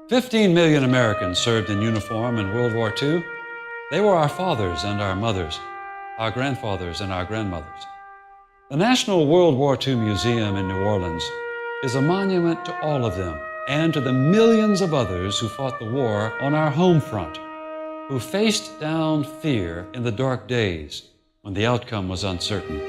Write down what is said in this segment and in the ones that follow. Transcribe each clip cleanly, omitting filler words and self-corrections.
15 million Americans served in uniform in World War II. They were our fathers and our mothers, our grandfathers and our grandmothers. The National World War II Museum in New Orleans is a monument to all of them and to the millions of others who fought the war on our home front, who faced down fear in the dark days when the outcome was uncertain.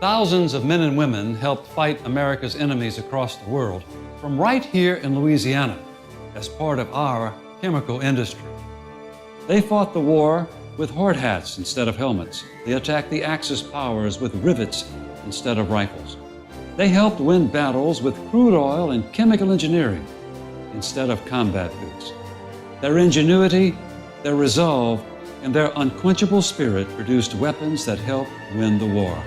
Thousands of men and women helped fight America's enemies across the world from right here in Louisiana as part of our chemical industry. They fought the war with hard hats instead of helmets. They attacked the Axis powers with rivets instead of rifles. They helped win battles with crude oil and chemical engineering instead of combat boots. Their ingenuity, their resolve, and their unquenchable spirit produced weapons that helped win the war.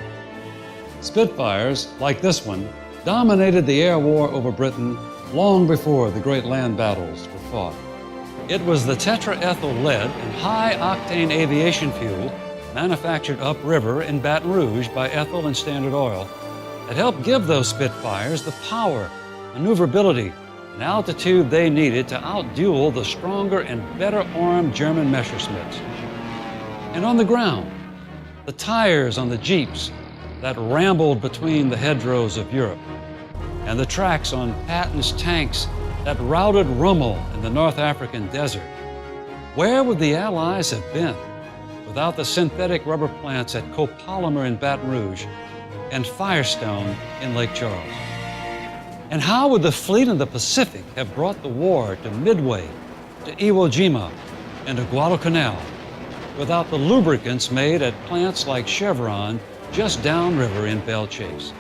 Spitfires, like this one, dominated the air war over Britain long before the great land battles were fought. It was the tetraethyl lead and high-octane aviation fuel manufactured upriver in Baton Rouge by Ethyl and Standard Oil that helped give those Spitfires the power, maneuverability, and altitude they needed to outduel the stronger and better-armed German Messerschmitts. And on the ground, the tires on the Jeeps that rambled between the hedgerows of Europe, and the tracks on Patton's tanks that routed Rommel in the North African desert. Where would the Allies have been without the synthetic rubber plants at Copolymer in Baton Rouge and Firestone in Lake Charles? And how would the fleet in the Pacific have brought the war to Midway, to Iwo Jima, and to Guadalcanal without the lubricants made at plants like Chevron just downriver in Belle Chase?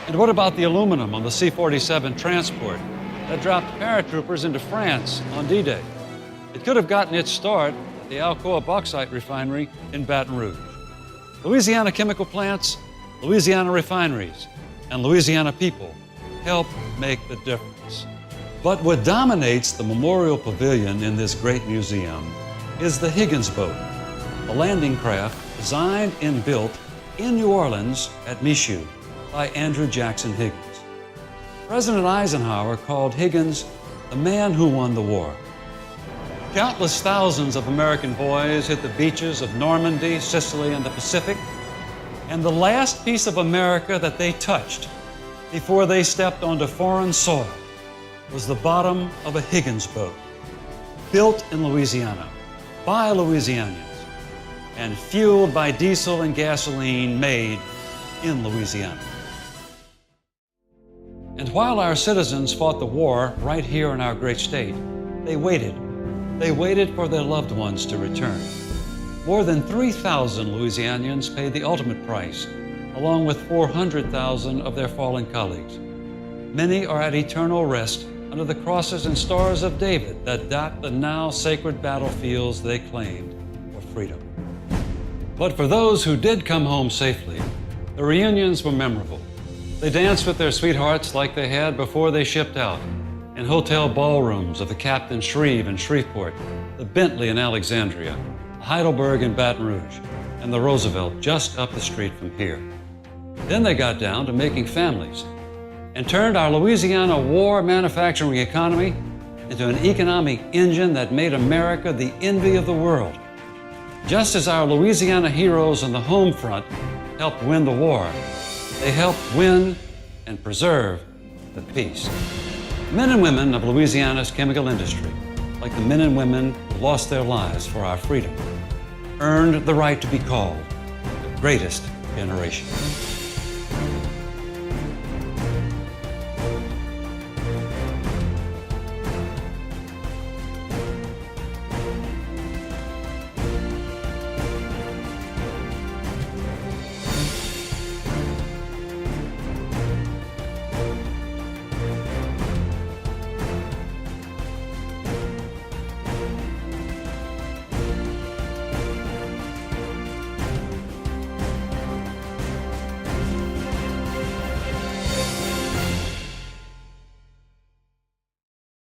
And what about the aluminum on the C-47 transport that dropped paratroopers into France on D-Day? It could have gotten its start at the Alcoa bauxite refinery in Baton Rouge. Louisiana chemical plants, Louisiana refineries, and Louisiana people help make the difference. But what dominates the memorial pavilion in this great museum is the Higgins boat, a landing craft designed and built in New Orleans at Michoud by Andrew Jackson Higgins. President Eisenhower called Higgins the man who won the war. Countless thousands of American boys hit the beaches of Normandy, Sicily, and the Pacific, and the last piece of America that they touched before they stepped onto foreign soil was the bottom of a Higgins boat, built in Louisiana, by Louisianians, and fueled by diesel and gasoline made in Louisiana. And while our citizens fought the war right here in our great state, they waited. They waited for their loved ones to return. More than 3,000 Louisianians paid the ultimate price, along with 400,000 of their fallen colleagues. Many are at eternal rest under the crosses and stars of David that dot the now sacred battlefields they claimed for freedom. But for those who did come home safely, the reunions were memorable. They danced with their sweethearts like they had before they shipped out, in hotel ballrooms of the Captain Shreve in Shreveport, the Bentley in Alexandria, the Heidelberg in Baton Rouge, and the Roosevelt just up the street from here. Then they got down to making families and turned our Louisiana war manufacturing economy into an economic engine that made America the envy of the world. Just as our Louisiana heroes on the home front helped win the war, they helped win and preserve the peace. Men and women of Louisiana's chemical industry, like the men and women who lost their lives for our freedom, earned the right to be called the greatest generation.